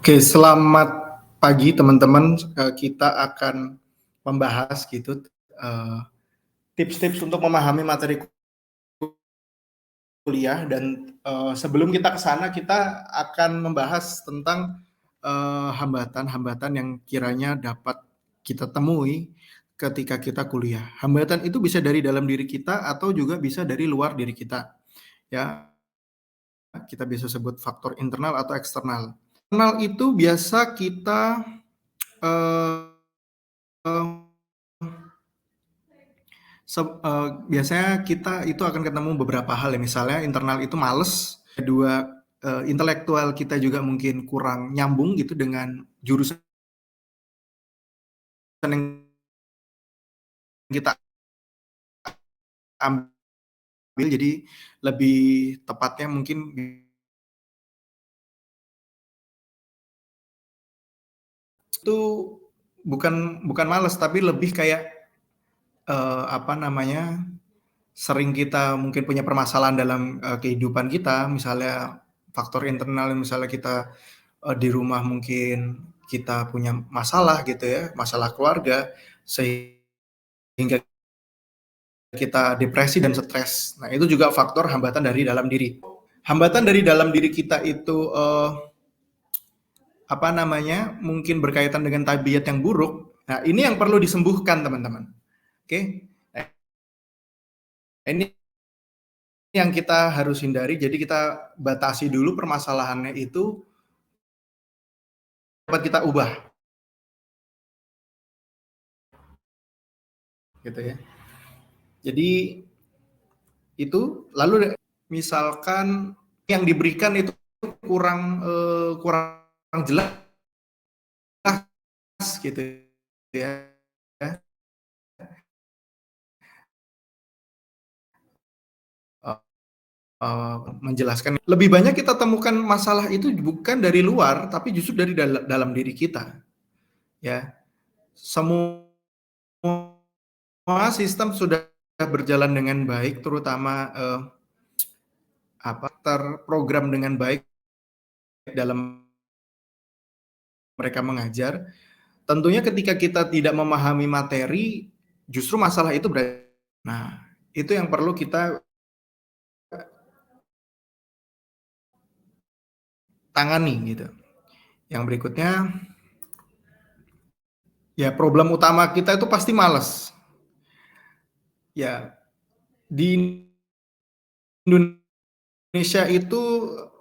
Oke, selamat pagi teman-teman. Kita akan membahas gitu eee, tips-tips untuk memahami materi kuliah dan sebelum kita ke sana kita akan membahas tentang hambatan-hambatan yang kiranya dapat kita temui ketika kita kuliah. Hambatan itu bisa dari dalam diri kita atau juga bisa dari luar diri kita, ya. Kita bisa sebut faktor internal atau eksternal. Internal itu biasa kita eee biasanya kita itu akan ketemu beberapa hal ya, misalnya internal itu males, kedua, intelektual kita juga mungkin kurang nyambung gitu dengan jurusan yang kita ambil, jadi lebih tepatnya mungkin itu bukan bukan males, tapi lebih kayak, apa namanya, sering kita mungkin punya permasalahan dalam, kehidupan kita, misalnya faktor internal, misalnya kita di rumah mungkin kita punya masalah gitu ya, masalah keluarga, sehingga kita depresi dan stres. Nah, itu juga faktor hambatan dari dalam diri. Hambatan dari dalam diri kita itu, apa namanya, mungkin berkaitan dengan tabiat yang buruk. Nah, ini yang perlu disembuhkan teman-teman. Oke, nah, ini yang kita harus hindari, jadi kita batasi dulu permasalahannya itu, dapat kita ubah, gitu ya. Jadi itu lalu misalkan yang diberikan itu kurang jelas gitu ya, menjelaskan. Lebih banyak kita temukan masalah itu bukan dari luar, tapi justru dari dalam diri kita, ya. Semua sistem sudah berjalan dengan baik, terutama, terprogram dengan baik dalam mereka mengajar. Tentunya ketika kita tidak memahami materi, justru masalah itu nah, itu yang perlu kita tangani gitu. Yang berikutnya, ya problem utama kita itu pasti malas. Ya, di Indonesia itu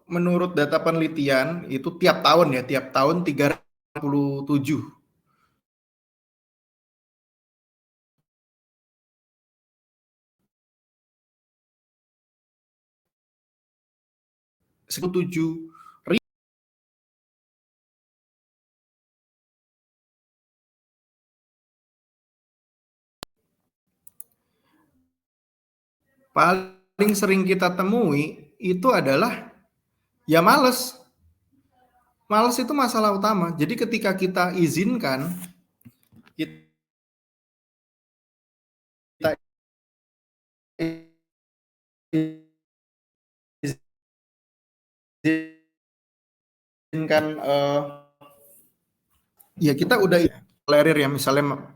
menurut data penelitian itu tiap tahun 367 7 paling sering kita temui itu adalah ya males. Males itu masalah utama. Jadi ketika kita izinkan, kita izinkan, ya kita udah tolerir ya, misalnya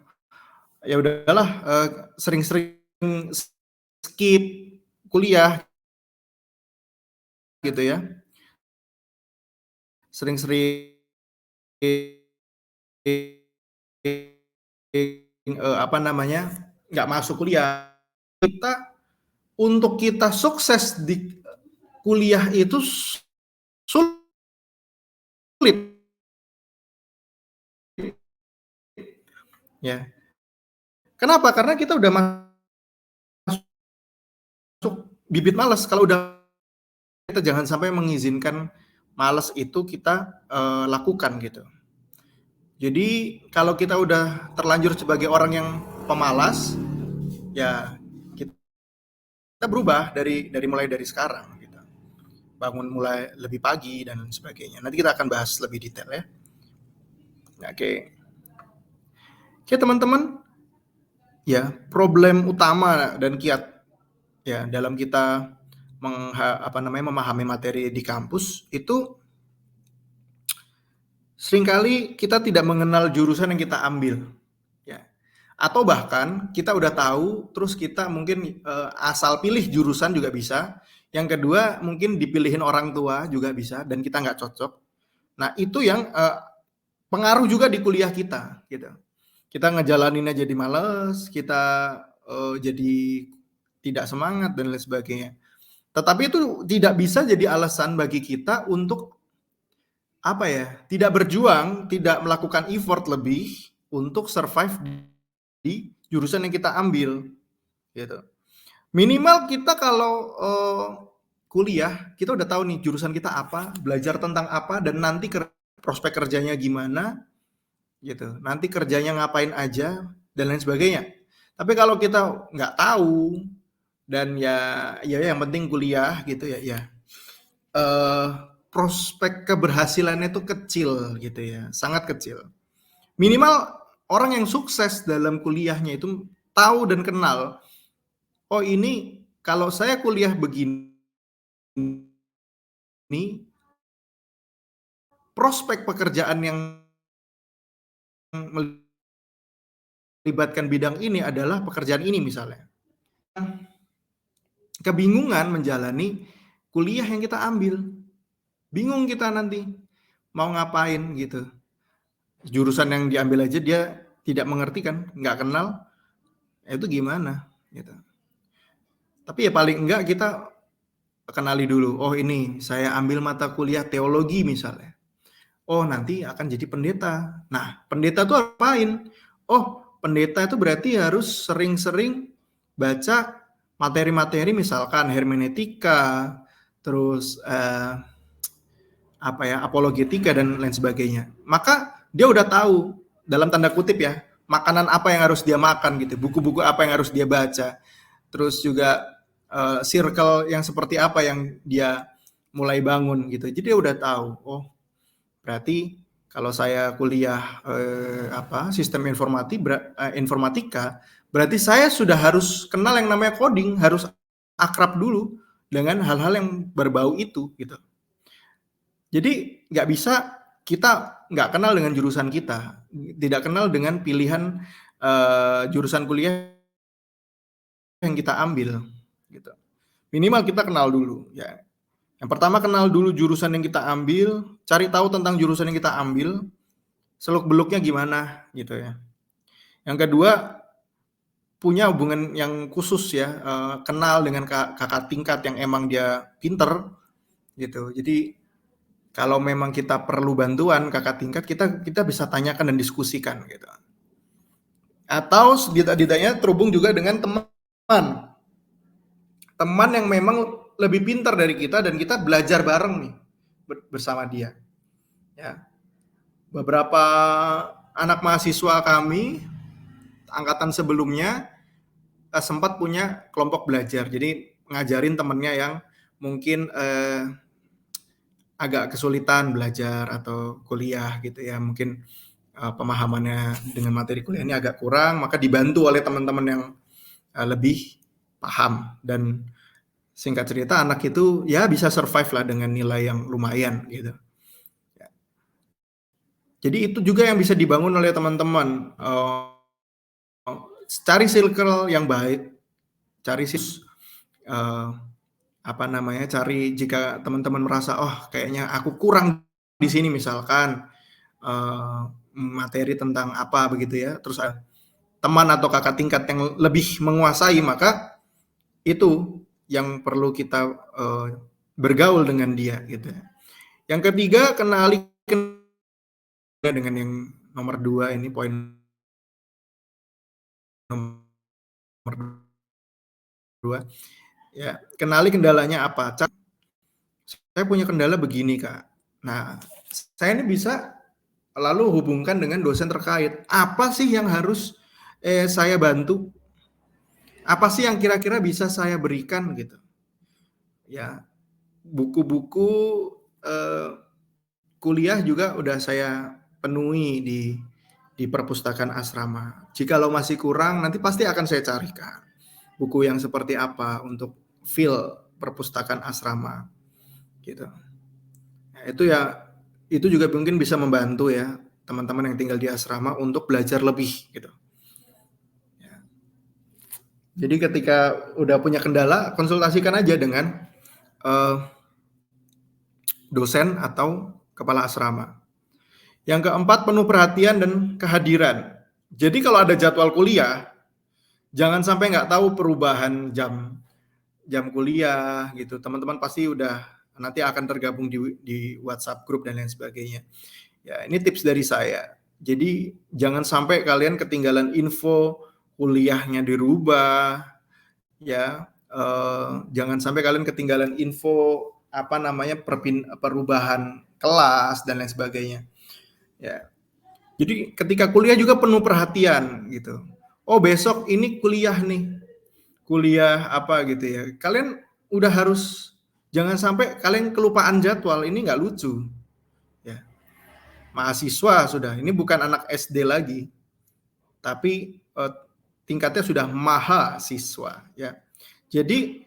ya udahlah, sering-sering skip kuliah gitu ya, sering-sering, apa namanya, nggak masuk kuliah. Kita untuk kita sukses di kuliah itu sulit ya. Kenapa? Karena kita udah masuk bibit malas. Kalau udah, kita jangan sampai mengizinkan malas itu kita lakukan gitu. Jadi kalau kita udah terlanjur sebagai orang yang pemalas, ya kita berubah mulai dari sekarang gitu. Bangun mulai lebih pagi dan sebagainya. Nanti kita akan bahas lebih detail ya. Oke. Oke teman-teman, ya problem utama dan kiat ya dalam kita memahami materi di kampus itu seringkali kita tidak mengenal jurusan yang kita ambil, ya. Atau bahkan kita udah tahu, terus kita mungkin asal pilih jurusan juga bisa. Yang kedua mungkin dipilihin orang tua juga bisa dan kita nggak cocok. Nah itu yang pengaruh juga di kuliah kita, gitu. Kita ngejalaninnya jadi males, kita jadi tidak semangat dan lain sebagainya. Tetapi itu tidak bisa jadi alasan bagi kita untuk apa ya, tidak berjuang, tidak melakukan effort lebih untuk survive di jurusan yang kita ambil, gitu. Minimal kita kalau kuliah, kita udah tahu nih jurusan kita apa, belajar tentang apa, dan nanti prospek kerjanya gimana, gitu. Nanti kerjanya ngapain aja dan lain sebagainya. Tapi kalau kita nggak tahu dan ya yang penting kuliah gitu ya, prospek keberhasilannya itu kecil gitu ya, sangat kecil. Minimal orang yang sukses dalam kuliahnya itu tahu dan kenal, oh ini kalau saya kuliah begini, prospek pekerjaan yang melibatkan bidang ini adalah pekerjaan ini misalnya. Kebingungan menjalani kuliah yang kita ambil. Bingung kita nanti mau ngapain gitu. Jurusan yang diambil aja dia tidak mengerti kan, nggak kenal, itu gimana gitu. Tapi ya paling enggak kita kenali dulu, oh ini saya ambil mata kuliah teologi misalnya. Oh nanti akan jadi pendeta. Nah pendeta tuh apain? Oh pendeta itu berarti harus sering-sering baca materi-materi misalkan hermeneutika, terus apologetika dan lain sebagainya. Maka dia udah tahu dalam tanda kutip ya, makanan apa yang harus dia makan gitu, buku-buku apa yang harus dia baca. Terus juga circle yang seperti apa yang dia mulai bangun gitu. Jadi dia udah tahu, oh berarti kalau saya kuliah sistem informatika, berarti saya sudah harus kenal yang namanya coding, harus akrab dulu dengan hal-hal yang berbau itu gitu. Jadi nggak bisa kita nggak kenal dengan jurusan kita, tidak kenal dengan pilihan jurusan kuliah yang kita ambil, gitu. Minimal kita kenal dulu, ya. Yang pertama kenal dulu jurusan yang kita ambil, cari tahu tentang jurusan yang kita ambil, seluk-beluknya gimana, gitu ya. Yang kedua punya hubungan yang khusus ya, kenal dengan kakak tingkat yang emang dia pinter, gitu. Jadi kalau memang kita perlu bantuan kakak tingkat, kita bisa tanyakan dan diskusikan gitu. Atau setidaknya terhubung juga dengan teman yang memang lebih pintar dari kita dan kita belajar bareng nih bersama dia. Ya. Beberapa anak mahasiswa kami angkatan sebelumnya sempat punya kelompok belajar. Jadi ngajarin temennya yang mungkin agak kesulitan belajar atau kuliah gitu ya, mungkin pemahamannya dengan materi kuliah ini agak kurang, maka dibantu oleh teman-teman yang lebih paham. Dan singkat cerita anak itu ya bisa survive lah dengan nilai yang lumayan gitu. Jadi itu juga yang bisa dibangun oleh teman-teman. Cari circle yang baik, cari cari jika teman-teman merasa oh kayaknya aku kurang di sini misalkan materi tentang apa begitu ya, terus teman atau kakak tingkat yang lebih menguasai, maka itu yang perlu kita bergaul dengan dia gitu. Yang ketiga, kenali dengan yang nomor 2 ini, poin nomor 2 ya, kenali kendalanya apa. Saya punya kendala begini Kak. Nah, saya ini bisa lalu hubungkan dengan dosen terkait. Apa sih yang harus saya bantu? Apa sih yang kira-kira bisa saya berikan gitu? Ya, buku-buku kuliah juga udah saya penuhi di perpustakaan asrama. Jikalau masih kurang, nanti pasti akan saya carikan buku yang seperti apa untuk fill perpustakaan asrama, gitu. Nah, itu ya itu juga mungkin bisa membantu ya teman-teman yang tinggal di asrama untuk belajar lebih gitu. Ya. Jadi ketika udah punya kendala, konsultasikan aja dengan dosen atau kepala asrama. Yang keempat, penuh perhatian dan kehadiran. Jadi kalau ada jadwal kuliah, jangan sampai nggak tahu perubahan jam kuliah gitu. Teman-teman pasti udah nanti akan tergabung di WhatsApp grup dan lain sebagainya. Ya, ini tips dari saya. Jadi jangan sampai kalian ketinggalan info kuliahnya dirubah, ya. Jangan sampai kalian ketinggalan info perubahan kelas dan lain sebagainya. Ya. Jadi ketika kuliah juga penuh perhatian gitu. Oh, besok ini kuliah nih. Kuliah apa gitu ya. Kalian udah harus, jangan sampai kalian kelupaan jadwal, ini nggak lucu. Ya. Mahasiswa sudah, ini bukan anak SD lagi. Tapi tingkatnya sudah mahasiswa ya. Jadi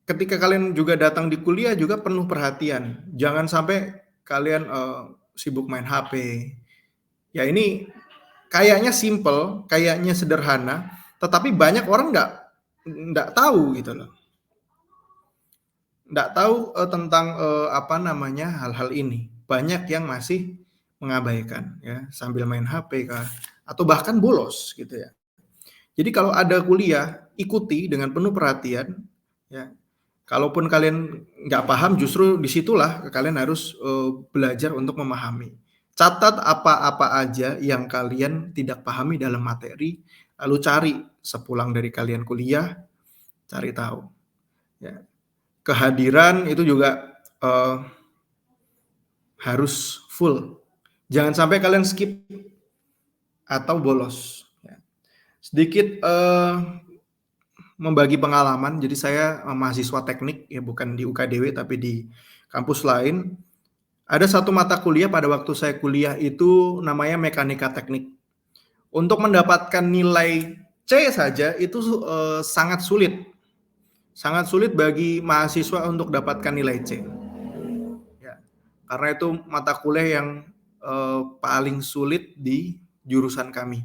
ketika kalian juga datang di kuliah juga penuh perhatian. Jangan sampai kalian sibuk main HP. Ya ini kayaknya simple, kayaknya sederhana, tetapi banyak orang nggak tahu gitu loh. Nggak tahu tentang hal-hal ini. Banyak yang masih mengabaikan ya, sambil main HP kah, atau bahkan bolos gitu ya. Jadi kalau ada kuliah, ikuti dengan penuh perhatian ya. Kalaupun kalian nggak paham, justru disitulah kalian harus belajar untuk memahami. Catat apa-apa aja yang kalian tidak pahami dalam materi, lalu cari sepulang dari kalian kuliah, cari tahu. Ya. Kehadiran itu juga harus full. Jangan sampai kalian skip atau bolos. Ya. Sedikit membagi pengalaman. Jadi saya mahasiswa teknik ya, bukan di UKDW tapi di kampus lain. Ada satu mata kuliah pada waktu saya kuliah itu namanya mekanika teknik. Untuk mendapatkan nilai C saja itu sangat sulit. Sangat sulit bagi mahasiswa untuk dapatkan nilai C. Ya, karena itu mata kuliah yang paling sulit di jurusan kami.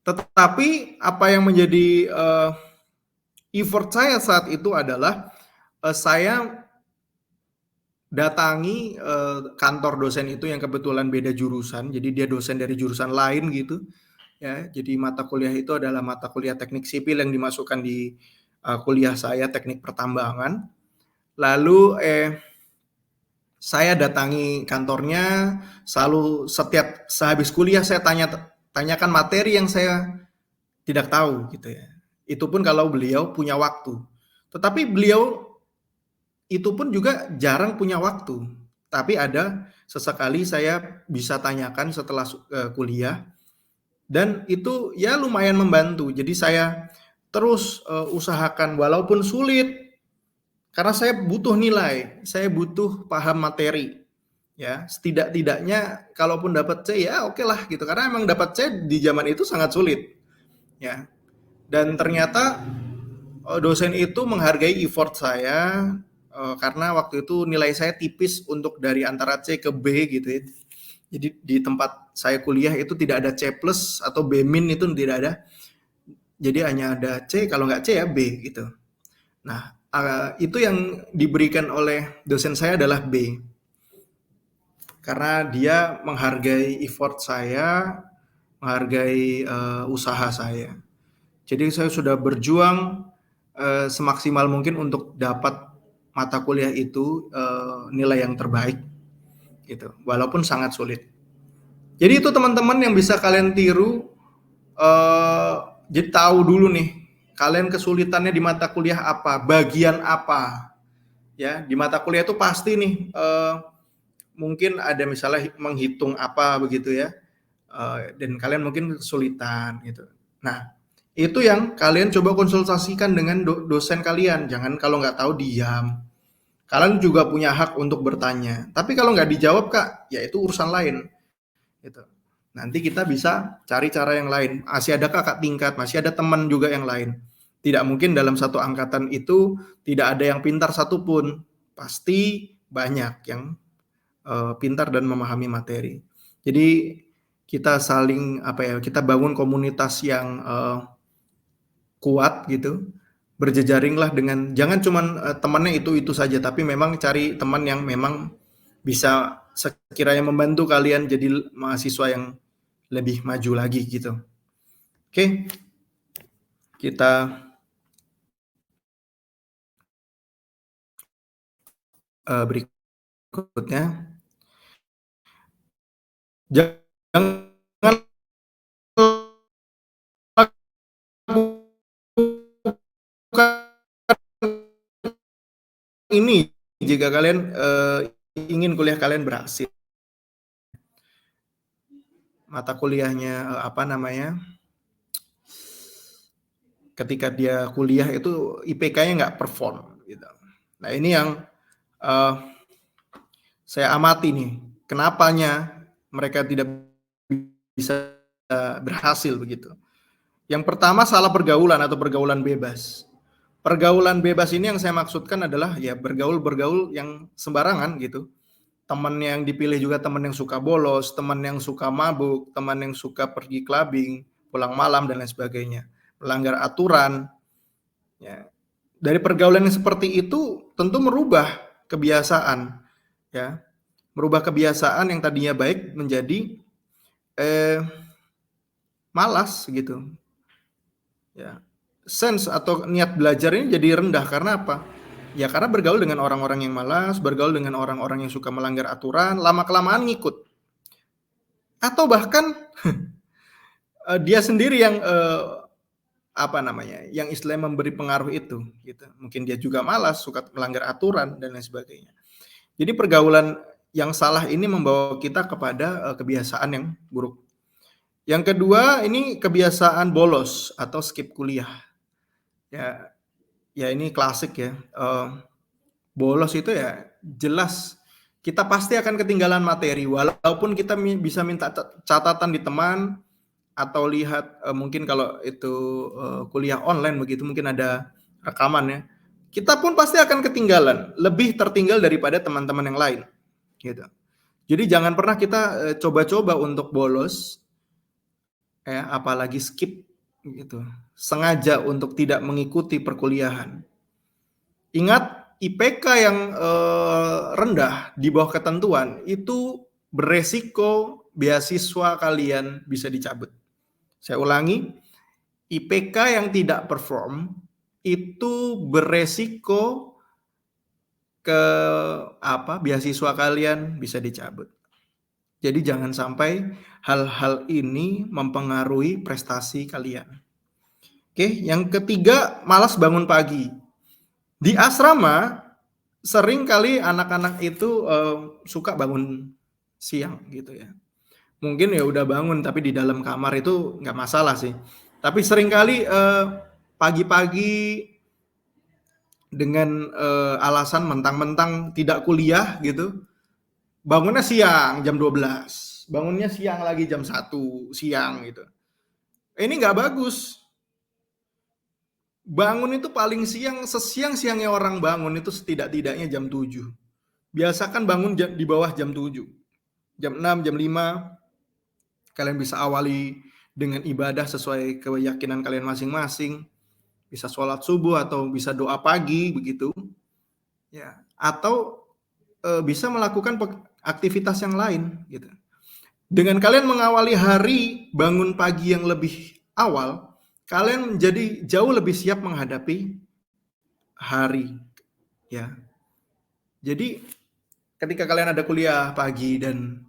Tetapi apa yang menjadi effort saya saat itu adalah saya datangi kantor dosen itu yang kebetulan beda jurusan, jadi dia dosen dari jurusan lain gitu ya. Jadi mata kuliah itu adalah mata kuliah teknik sipil yang dimasukkan di kuliah saya, teknik pertambangan. Lalu saya datangi kantornya, selalu setiap sehabis kuliah saya tanyakan materi yang saya tidak tahu gitu ya. Itu pun kalau beliau punya waktu. Tetapi beliau itu pun juga jarang punya waktu. Tapi ada sesekali saya bisa tanyakan setelah kuliah. Dan itu ya lumayan membantu. Jadi saya terus usahakan walaupun sulit. Karena saya butuh nilai. Saya butuh paham materi. Ya, setidak-tidaknya kalaupun dapat C ya oke lah gitu. Karena emang dapat C di zaman itu sangat sulit. Ya. Dan ternyata dosen itu menghargai effort saya karena waktu itu nilai saya tipis untuk dari antara C ke B gitu ya. Jadi di tempat saya kuliah itu tidak ada C plus atau B min, itu tidak ada. Jadi hanya ada C, kalau nggak C ya B gitu. Nah itu yang diberikan oleh dosen saya adalah B. Karena dia menghargai effort saya, menghargai usaha saya. Jadi saya sudah berjuang semaksimal mungkin untuk dapat mata kuliah itu nilai yang terbaik gitu, walaupun sangat sulit. Jadi itu teman-teman yang bisa kalian tiru. Jadi tahu dulu nih kalian kesulitannya di mata kuliah apa, bagian apa ya. Di mata kuliah itu pasti nih mungkin ada misalnya menghitung apa begitu ya, dan kalian mungkin kesulitan gitu. Nah itu yang kalian coba konsultasikan dengan dosen kalian. Jangan kalau nggak tahu diam. Kalian juga punya hak untuk bertanya. Tapi kalau nggak dijawab kak, ya itu urusan lain. Gitu. Nanti kita bisa cari cara yang lain. Masih ada kakak tingkat, masih ada teman juga yang lain. Tidak mungkin dalam satu angkatan itu tidak ada yang pintar satupun. Pasti banyak yang pintar dan memahami materi. Jadi kita saling kita bangun komunitas yang kuat gitu, berjejaringlah dengan jangan cuman temannya itu saja, tapi memang cari teman yang memang bisa sekiranya membantu kalian jadi mahasiswa yang lebih maju lagi gitu. Oke, kita berikutnya. Jangan ini jika kalian ingin kuliah kalian berhasil. Mata kuliahnya ketika dia kuliah itu IPK-nya nggak perform gitu. Nah ini yang saya amati nih, kenapanya mereka tidak bisa berhasil begitu. Yang pertama salah pergaulan atau pergaulan bebas. Pergaulan bebas ini yang saya maksudkan adalah ya bergaul yang sembarangan gitu. Teman yang dipilih juga teman yang suka bolos, teman yang suka mabuk, teman yang suka pergi clubbing, pulang malam dan lain sebagainya, melanggar aturan. Ya. Dari pergaulan yang seperti itu tentu merubah kebiasaan, ya, merubah kebiasaan yang tadinya baik menjadi malas gitu. Ya. Sense atau niat belajarnya jadi rendah karena apa? Ya karena bergaul dengan orang-orang yang malas, bergaul dengan orang-orang yang suka melanggar aturan, lama-kelamaan ngikut. Atau bahkan dia sendiri yang yang istilahnya memberi pengaruh itu gitu. Mungkin dia juga malas, suka melanggar aturan dan lain sebagainya. Jadi pergaulan yang salah ini membawa kita kepada kebiasaan yang buruk. Yang kedua ini kebiasaan bolos atau skip kuliah. Ya ini klasik ya. Bolos itu ya jelas kita pasti akan ketinggalan materi walaupun kita bisa minta catatan di teman atau lihat mungkin kalau itu kuliah online begitu mungkin ada rekaman ya. Kita pun pasti akan ketinggalan, lebih tertinggal daripada teman-teman yang lain gitu. Jadi jangan pernah kita coba-coba untuk bolos ya, apalagi skip gitu. Sengaja untuk tidak mengikuti perkuliahan. Ingat IPK yang rendah di bawah ketentuan itu beresiko beasiswa kalian bisa dicabut. Saya ulangi, IPK yang tidak perform itu beresiko beasiswa kalian bisa dicabut. Jadi jangan sampai hal-hal ini mempengaruhi prestasi kalian. Oke, yang ketiga malas bangun pagi. Di asrama sering kali anak-anak itu suka bangun siang gitu ya. Mungkin ya udah bangun tapi di dalam kamar itu nggak masalah sih. Tapi seringkali pagi-pagi dengan alasan mentang-mentang tidak kuliah gitu, bangunnya siang jam 12, bangunnya siang lagi jam 1 siang gitu. Ini nggak bagus. Bangun itu paling siang, sesiang-siangnya orang bangun itu setidak-tidaknya jam 7. Biasakan bangun di bawah jam 7. Jam 6, jam 5, kalian bisa awali dengan ibadah sesuai keyakinan kalian masing-masing. Bisa sholat subuh atau bisa doa pagi begitu. Ya, atau bisa melakukan aktivitas yang lain gitu. Dengan kalian mengawali hari bangun pagi yang lebih awal, kalian menjadi jauh lebih siap menghadapi hari ya. Jadi ketika kalian ada kuliah pagi dan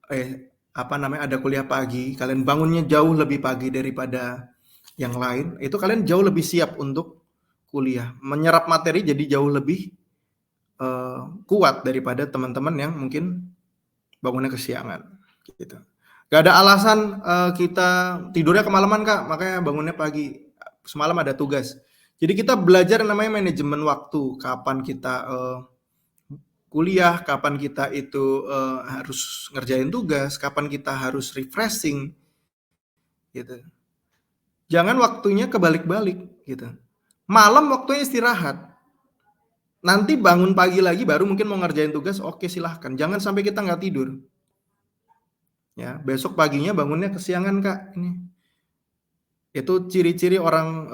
ada kuliah pagi, kalian bangunnya jauh lebih pagi daripada yang lain, itu kalian jauh lebih siap untuk kuliah, menyerap materi jadi jauh lebih kuat daripada teman-teman yang mungkin bangunnya kesiangan gitu. Gak ada alasan kita tidurnya kemalaman Kak, makanya bangunnya pagi, semalam ada tugas. Jadi kita belajar namanya manajemen waktu, kapan kita kuliah, kapan kita itu harus ngerjain tugas, kapan kita harus refreshing gitu. Jangan waktunya kebalik-balik gitu. Malam waktunya istirahat. Nanti bangun pagi lagi baru mungkin mau ngerjain tugas, oke silahkan. Jangan sampai kita nggak tidur. Ya, besok paginya bangunnya kesiangan Kak. Ini. Itu ciri-ciri orang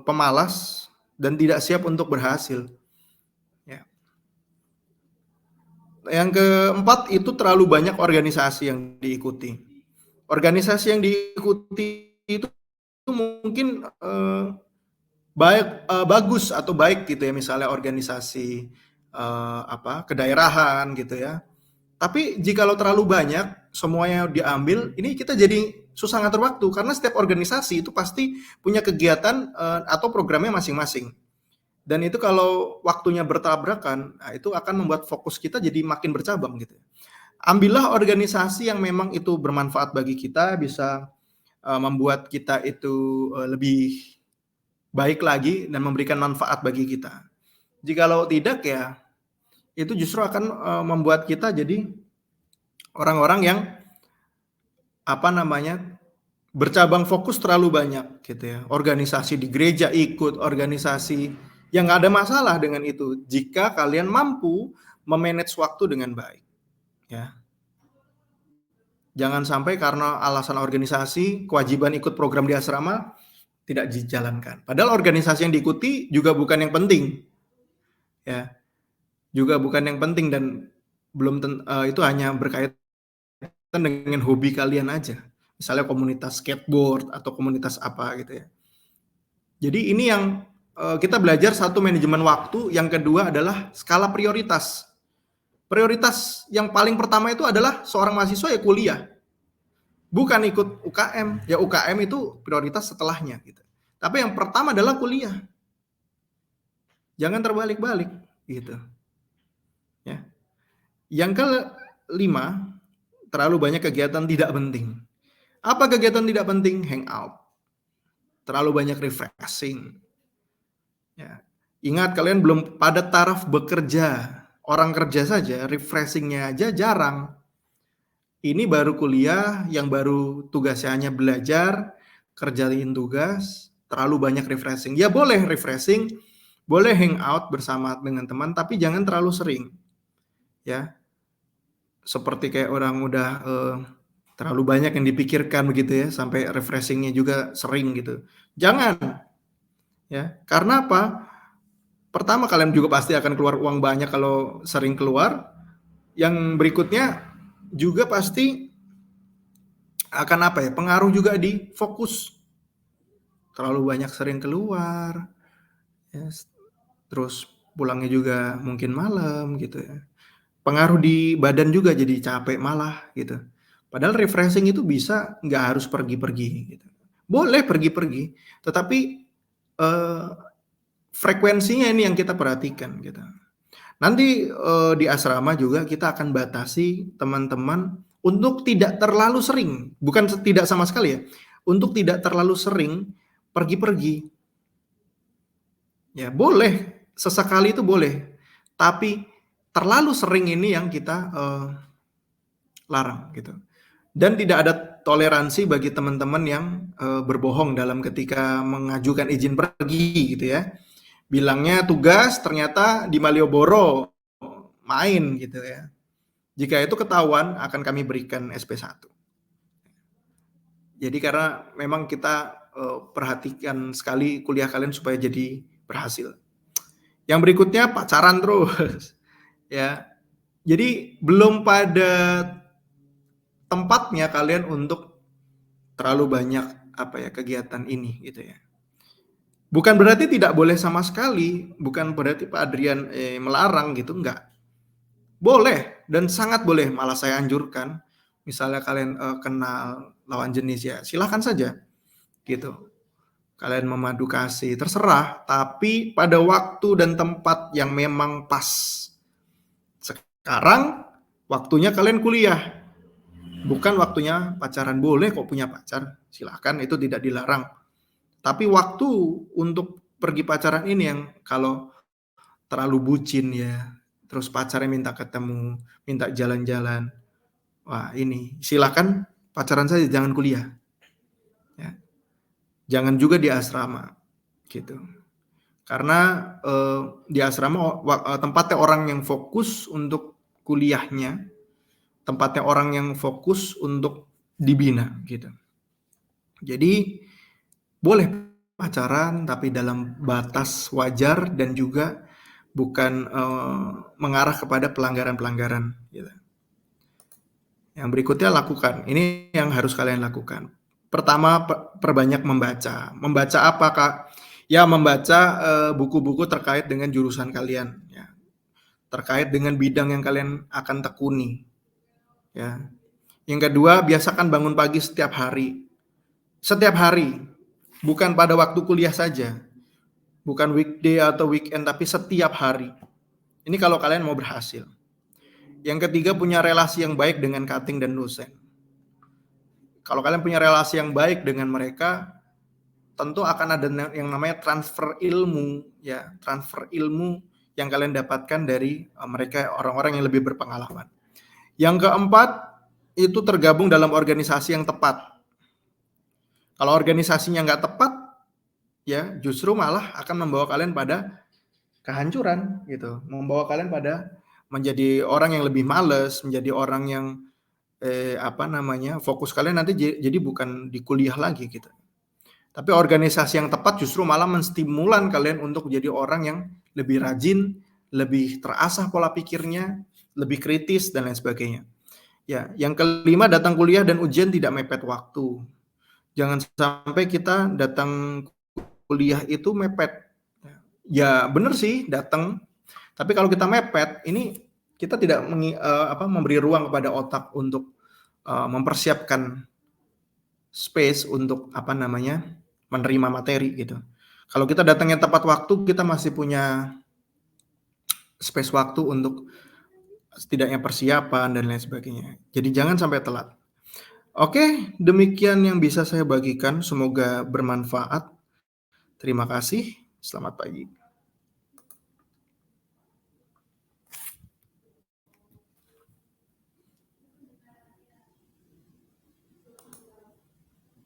pemalas dan tidak siap untuk berhasil. Ya. Yang keempat itu terlalu banyak organisasi yang diikuti. Organisasi yang diikuti itu mungkin bagus atau baik gitu ya, misalnya organisasi kedaerahan gitu ya. Tapi jikalau terlalu banyak semuanya diambil, ini kita jadi susah ngatur waktu karena setiap organisasi itu pasti punya kegiatan atau programnya masing-masing. Dan itu kalau waktunya bertabrakan, nah itu akan membuat fokus kita jadi makin bercabang gitu. Ambillah organisasi yang memang itu bermanfaat bagi kita, bisa membuat kita itu lebih baik lagi dan memberikan manfaat bagi kita. Jikalau tidak ya, itu justru akan membuat kita jadi orang-orang yang bercabang fokus terlalu banyak gitu ya. Organisasi di gereja ikut, organisasi yang nggak ada masalah dengan itu jika kalian mampu memanage waktu dengan baik ya. Jangan sampai karena alasan organisasi, kewajiban ikut program di asrama tidak dijalankan. Padahal organisasi yang diikuti juga bukan yang penting. Ya, juga bukan yang penting dan itu hanya berkaitan dengan hobi kalian aja. Misalnya komunitas skateboard atau komunitas apa gitu ya. Jadi ini yang kita belajar, satu, manajemen waktu, yang kedua adalah skala prioritas. Prioritas yang paling pertama itu adalah seorang mahasiswa ya kuliah. Bukan ikut UKM. Ya UKM itu prioritas setelahnya gitu. Tapi yang pertama adalah kuliah. Jangan terbalik-balik gitu. Ya. Yang kelima, terlalu banyak kegiatan tidak penting. Apa kegiatan tidak penting? Hangout. Terlalu banyak refreshing. Ya. Ingat, kalian belum pada taraf bekerja. Orang kerja saja, refreshingnya aja jarang. Ini baru kuliah, yang baru tugasnya hanya belajar, kerjain tugas, terlalu banyak refreshing. Ya boleh refreshing, boleh hangout bersama dengan teman, tapi jangan terlalu sering. Ya, seperti kayak orang udah terlalu banyak yang dipikirkan begitu ya, sampai refreshingnya juga sering gitu. Jangan, ya. Karena apa? Pertama, kalian juga pasti akan keluar uang banyak kalau sering keluar. Yang berikutnya juga pasti akan pengaruh juga di fokus. Terlalu banyak sering keluar, ya, terus pulangnya juga mungkin malam gitu ya. Pengaruh di badan juga jadi capek malah gitu. Padahal refreshing itu bisa nggak harus pergi-pergi gitu. Boleh pergi-pergi, tetapi frekuensinya ini yang kita perhatikan gitu. Nanti di asrama juga kita akan batasi teman-teman untuk tidak terlalu sering, bukan tidak sama sekali ya, untuk tidak terlalu sering pergi-pergi. Ya boleh, sesekali itu boleh, tapi terlalu sering ini yang kita larang gitu. Dan tidak ada toleransi bagi teman-teman yang berbohong dalam ketika mengajukan izin pergi gitu ya. Bilangnya tugas, ternyata di Malioboro main gitu ya. Jika itu ketahuan, akan kami berikan SP1. Jadi karena memang kita perhatikan sekali kuliah kalian supaya jadi berhasil. Yang berikutnya pacaran terus. Ya. Jadi belum pada tempatnya kalian untuk terlalu banyak kegiatan ini gitu ya. Bukan berarti tidak boleh sama sekali, bukan berarti Pak Adrian melarang gitu, enggak. Boleh dan sangat boleh, malah saya anjurkan. Misalnya kalian kenal lawan jenis ya, silahkan saja gitu. Kalian memadu kasih, terserah, tapi pada waktu dan tempat yang memang pas. Sekarang waktunya kalian kuliah, bukan waktunya pacaran. Boleh kok punya pacar, silahkan, itu tidak dilarang. Tapi waktu untuk pergi pacaran ini yang kalau terlalu bucin ya, terus pacarnya minta ketemu, minta jalan-jalan, wah ini silakan pacaran saja, jangan kuliah. Ya. Jangan juga di asrama gitu. Karena, di asrama tempatnya orang yang fokus untuk kuliahnya, tempatnya orang yang fokus untuk dibina, gitu. Jadi, boleh pacaran, tapi dalam batas wajar dan juga bukan, mengarah kepada pelanggaran-pelanggaran, gitu. Yang berikutnya lakukan, ini yang harus kalian lakukan. Pertama, perbanyak membaca. Membaca apa, Kak? Ya membaca, buku-buku terkait dengan jurusan kalian, ya. Terkait dengan bidang yang kalian akan tekuni, ya. Yang kedua, biasakan bangun pagi setiap hari. Setiap hari, bukan pada waktu kuliah saja, bukan weekday atau weekend, tapi setiap hari. Ini kalau kalian mau berhasil. Yang ketiga, punya relasi yang baik dengan cutting dan dosen. Kalau kalian punya relasi yang baik dengan mereka, tentu akan ada yang namanya transfer ilmu, ya, transfer ilmu yang kalian dapatkan dari mereka, orang-orang yang lebih berpengalaman. Yang keempat, itu tergabung dalam organisasi yang tepat. Kalau organisasinya nggak tepat, ya justru malah akan membawa kalian pada kehancuran, gitu. Membawa kalian pada menjadi orang yang lebih males, menjadi orang yang fokus kalian nanti jadi bukan di kuliah lagi, gitu. Tapi organisasi yang tepat justru malah menstimulan kalian untuk menjadi orang yang lebih rajin, lebih terasah pola pikirnya, lebih kritis dan lain sebagainya. Ya, yang kelima, datang kuliah dan ujian tidak mepet waktu. Jangan sampai kita datang kuliah itu mepet. Ya, benar sih datang, tapi kalau kita mepet, ini kita tidak memberi ruang kepada otak untuk mempersiapkan space untuk menerima materi, gitu. Kalau kita datangnya tepat waktu, kita masih punya space waktu untuk setidaknya persiapan dan lain sebagainya. Jadi jangan sampai telat. Oke, demikian yang bisa saya bagikan, semoga bermanfaat. Terima kasih, selamat pagi.